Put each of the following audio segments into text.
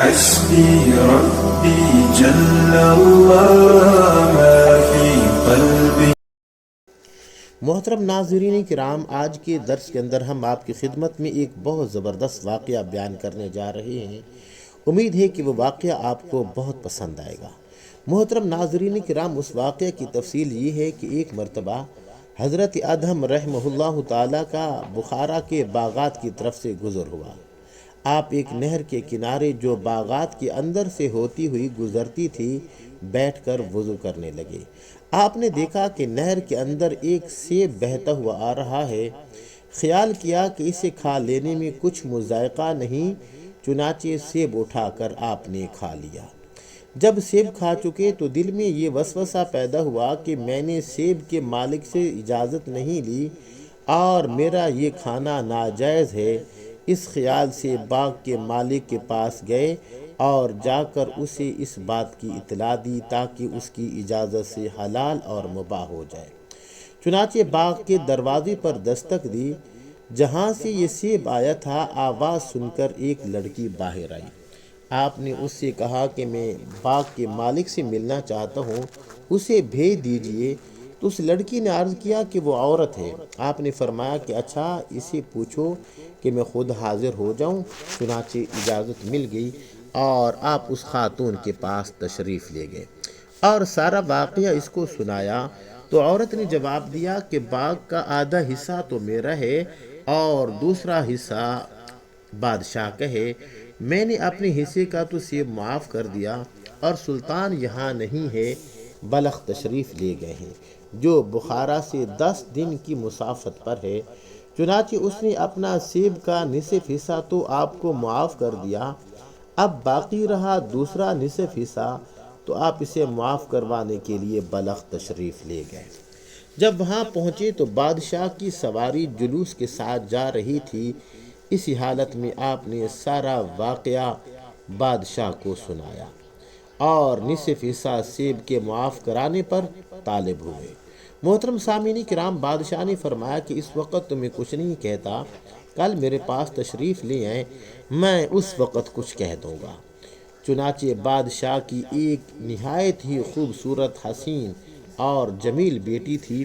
حسبي ربي جل الله ما في قلبي. محترم ناظرین کرام، آج کے درس کے اندر ہم آپ کی خدمت میں ایک بہت زبردست واقعہ بیان کرنے جا رہے ہیں۔ امید ہے کہ وہ واقعہ آپ کو بہت پسند آئے گا۔ محترم ناظرین کرام، اس واقعہ کی تفصیل یہ ہے کہ ایک مرتبہ حضرت ادہم رحمہ اللہ تعالیٰ کا بخارا کے باغات کی طرف سے گزر ہوا۔ آپ ایک نہر کے کنارے جو باغات کے اندر سے ہوتی ہوئی گزرتی تھی بیٹھ کر وضو کرنے لگے۔ آپ نے دیکھا کہ نہر کے اندر ایک سیب بہتا ہوا آ رہا ہے۔ خیال کیا کہ اسے کھا لینے میں کچھ مذائقہ نہیں، چنانچہ سیب اٹھا کر آپ نے کھا لیا۔ جب سیب کھا چکے تو دل میں یہ وسوسہ پیدا ہوا کہ میں نے سیب کے مالک سے اجازت نہیں لی اور میرا یہ کھانا ناجائز ہے۔ اس خیال سے باغ کے مالک کے پاس گئے اور جا کر اسے اس بات کی اطلاع دی تاکہ اس کی اجازت سے حلال اور مباح ہو جائے۔ چنانچہ باغ کے دروازے پر دستک دی۔ جہاں سے یہ سیب آیا تھا، آواز سن کر ایک لڑکی باہر آئی۔ آپ نے اس سے کہا کہ میں باغ کے مالک سے ملنا چاہتا ہوں، اسے بھیج دیجئے۔ تو اس لڑکی نے عرض کیا کہ وہ عورت ہے۔ آپ نے فرمایا کہ اچھا، اسے پوچھو کہ میں خود حاضر ہو جاؤں۔ چنانچہ اجازت مل گئی اور آپ اس خاتون کے پاس تشریف لے گئے اور سارا واقعہ اس کو سنایا۔ تو عورت نے جواب دیا کہ باغ کا آدھا حصہ تو میرا ہے اور دوسرا حصہ بادشاہ کا ہے۔ میں نے اپنے حصے کا تو سیب معاف کر دیا اور سلطان یہاں نہیں ہے، بلخ تشریف لے گئے ہیں جو بخارا سے 10 دن کی مسافت پر ہے۔ چنانچہ اس نے اپنا سیب کا نصف حصہ تو آپ کو معاف کر دیا، اب باقی رہا دوسرا نصف حصہ تو آپ اسے معاف کروانے کے لیے بلخ تشریف لے گئے۔ جب وہاں پہنچے تو بادشاہ کی سواری جلوس کے ساتھ جا رہی تھی۔ اسی حالت میں آپ نے سارا واقعہ بادشاہ کو سنایا اور نصف حصہ سیب کے معاف کرانے پر طالب ہوئے۔ محترم سامعین کرام، بادشاہ نے فرمایا کہ اس وقت تمہیں کچھ نہیں کہتا، کل میرے پاس تشریف لے آئیں، میں اس وقت کچھ کہہ دوں گا۔ چنانچہ بادشاہ کی ایک نہایت ہی خوبصورت، حسین اور جمیل بیٹی تھی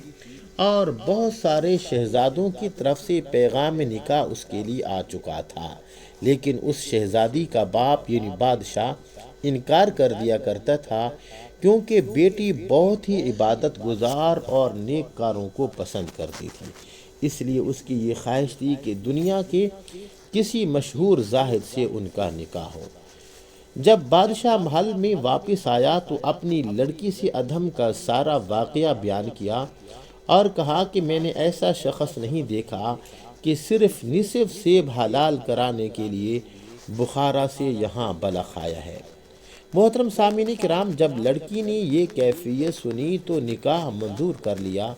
اور بہت سارے شہزادوں کی طرف سے پیغام نکاح اس کے لیے آ چکا تھا، لیکن اس شہزادی کا باپ یعنی بادشاہ انکار کر دیا کرتا تھا، کیونکہ بیٹی بہت ہی عبادت گزار اور نیک کاروں کو پسند کرتی تھی۔ اس لیے اس کی یہ خواہش تھی کہ دنیا کے کسی مشہور زاہد سے ان کا نکاح ہو۔ جب بادشاہ محل میں واپس آیا تو اپنی لڑکی سے ادہم کا سارا واقعہ بیان کیا اور کہا کہ میں نے ایسا شخص نہیں دیکھا کہ صرف نصف سیب حلال کرانے کے لیے بخارا سے یہاں بلخ آیا ہے۔ محترم سامعین کرام، جب لڑکی نے یہ کیفیت سنی تو نکاح منظور کر لیا۔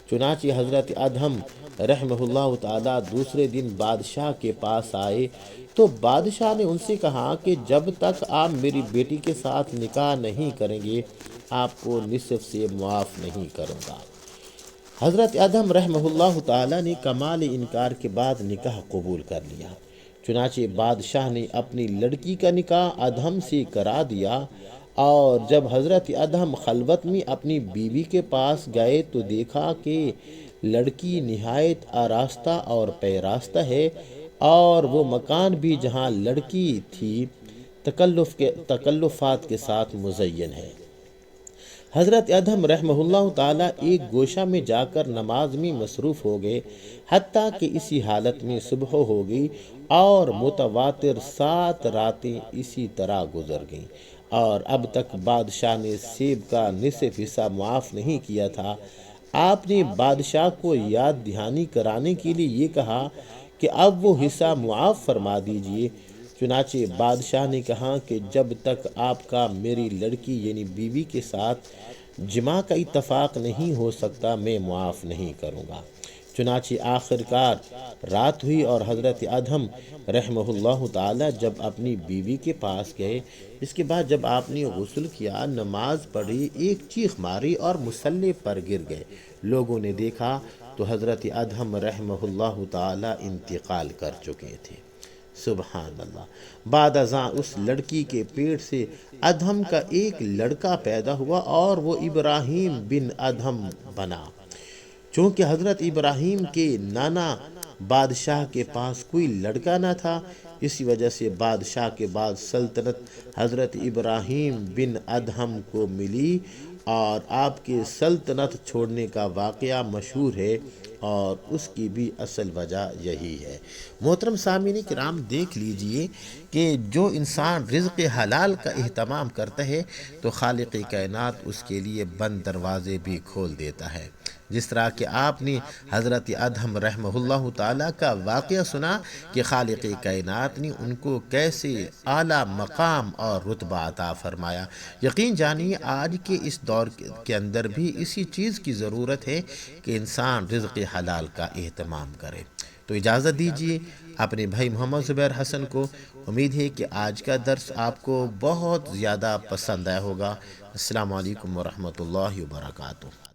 چنانچہ حضرت ادہم رحمہ اللہ تعالیٰ دوسرے دن بادشاہ کے پاس آئے تو بادشاہ نے ان سے کہا کہ جب تک آپ میری بیٹی کے ساتھ نکاح نہیں کریں گے، آپ کو نصف سے معاف نہیں کروں گا۔ حضرت ادہم رحمہ اللہ تعالیٰ نے کمال انکار کے بعد نکاح قبول کر لیا۔ چنانچہ بادشاہ نے اپنی لڑکی کا نکاح ادہم سے کرا دیا اور جب حضرت ادہم خلوت میں اپنی بیوی کے پاس گئے تو دیکھا کہ لڑکی نہایت آراستہ اور پیراستہ ہے اور وہ مکان بھی جہاں لڑکی تھی تکلفات کے ساتھ مزین ہے۔ حضرت ادہم رحمہ اللہ تعالیٰ ایک گوشہ میں جا کر نماز میں مصروف ہو گئے، حتیٰ کہ اسی حالت میں صبح ہو گئی اور متواتر 7 راتیں اسی طرح گزر گئیں اور اب تک بادشاہ نے سیب کا نصف حصہ معاف نہیں کیا تھا۔ آپ نے بادشاہ کو یاد دہانی کرانے کے لیے یہ کہا کہ اب وہ حصہ معاف فرما دیجئے۔ چنانچہ بادشاہ نے کہا کہ جب تک آپ کا میری لڑکی یعنی بیوی کے ساتھ جماع کا اتفاق نہیں ہو سکتا، میں معاف نہیں کروں گا۔ چنانچہ آخرکار رات ہوئی اور حضرت ادہم رحمہ اللہ تعالی جب اپنی بیوی کے پاس گئے، اس کے بعد جب آپ نے غسل کیا، نماز پڑھی، ایک چیخ ماری اور مصلی پر گر گئے۔ لوگوں نے دیکھا تو حضرت ادہم رحمہ اللہ تعالی انتقال کر چکے تھے۔ سبحان اللہ۔ بعد ازاں اس لڑکی کے پیٹ سے ادہم کا ایک لڑکا پیدا ہوا اور وہ ابراہیم بن ادہم بنا۔ چونکہ حضرت ابراہیم کے نانا بادشاہ کے پاس کوئی لڑکا نہ تھا، اسی وجہ سے بادشاہ کے بعد سلطنت حضرت ابراہیم بن ادہم کو ملی، اور آپ کے سلطنت چھوڑنے کا واقعہ مشہور ہے، اور اس کی بھی اصل وجہ یہی ہے۔ محترم سامعین کرام، دیکھ لیجئے کہ جو انسان رزق حلال کا اہتمام کرتا ہے تو خالق کائنات اس کے لیے بند دروازے بھی کھول دیتا ہے۔ جس طرح کہ آپ نے حضرت ادہم رحمہ اللہ تعالیٰ کا واقعہ سنا کہ خالق کائنات نے ان کو کیسے اعلیٰ مقام اور رتبہ عطا فرمایا۔ یقین جانیے آج کے اس دور کے اندر بھی اسی چیز کی ضرورت ہے کہ انسان رزق حلال کا اہتمام کرے۔ تو اجازت دیجیے اپنے بھائی محمد زبیر حسن کو۔ امید ہے کہ آج کا درس آپ کو بہت زیادہ پسند آیا ہوگا۔ السلام علیکم ورحمۃ اللہ وبرکاتہ۔